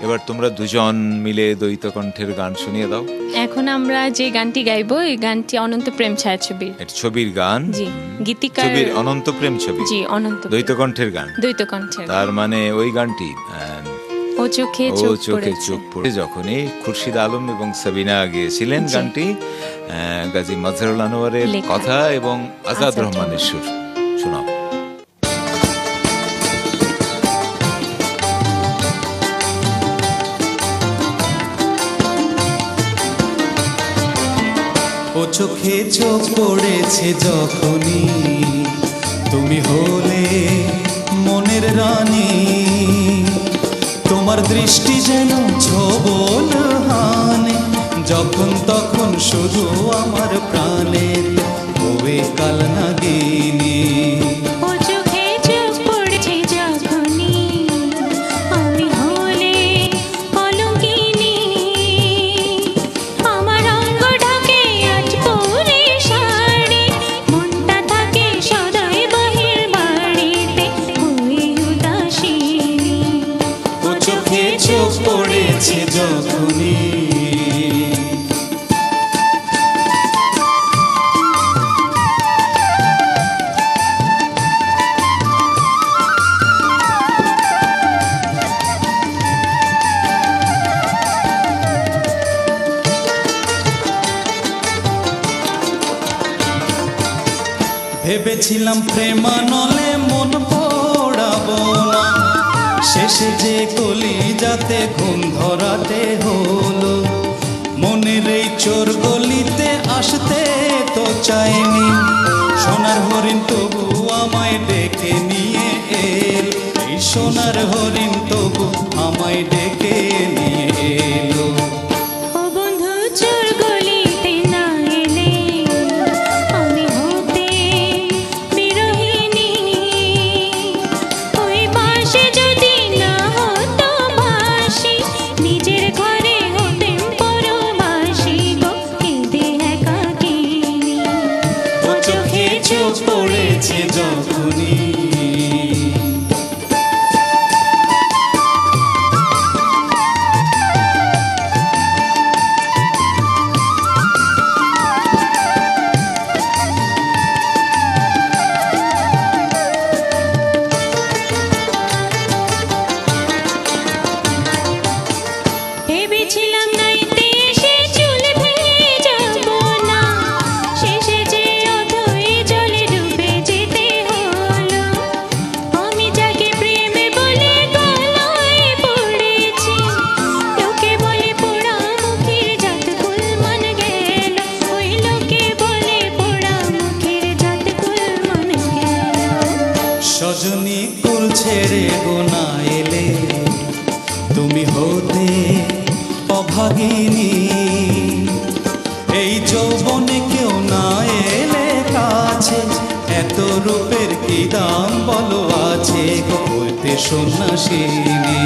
এবার তোমরা দুজন মিলে দ্বৈত কণ্ঠের গান শুনিয়ে দাও। এখন আমরা যে গানটি গাইবো এই গানটি অনন্ত প্রেম ছায়াছবির। এটা ছবির গান? জি, গীতিকার ছবির অনন্ত প্রেম ছবি। জি, অনন্ত দ্বৈত কণ্ঠের গান। দ্বৈত কণ্ঠের। তার মানে ওই গানটি ও চোখে চোখ পড়ে যখনই খুরশিদ আলম এবং সাবিনা গিয়েছিলেন গানটি, গাজী মাজহারুল আনোয়ারের কথা এবং আজাদ রহমানের সুর। শোনাও। ও চোখে চোখ পড়েছে যখনই তুমি হলে মনের রানী, তোমার দৃষ্টি যেন ছোবল হানে, যখন তখন শুধু আমার প্রাণের ওই কাল নাগিনী। চোখ পড়েছে যখনই ভেবেছিলাম প্রেমানলে মন পড়াবো না, শেষে যে কলি যাতে ঘুম ধরাতে হলো। মনের এই চোর গলিতে আসতে তো চাইনি, সোনার হরিণ তবু আমায় ডেকে নিয়ে এল, এই সোনার হরিণ তবু আমায় ডেকে নিয়ে এলো। চোখ পড়েছে যখনই সজনী কুল ছেড়ে গোনা এলে, তুমি হতে অভাগিনী, এই যৌবনে কেউ না এলে কাছে, এত রূপের কি দাম বলো আছে, হইতে সন্ন্যাসিনী।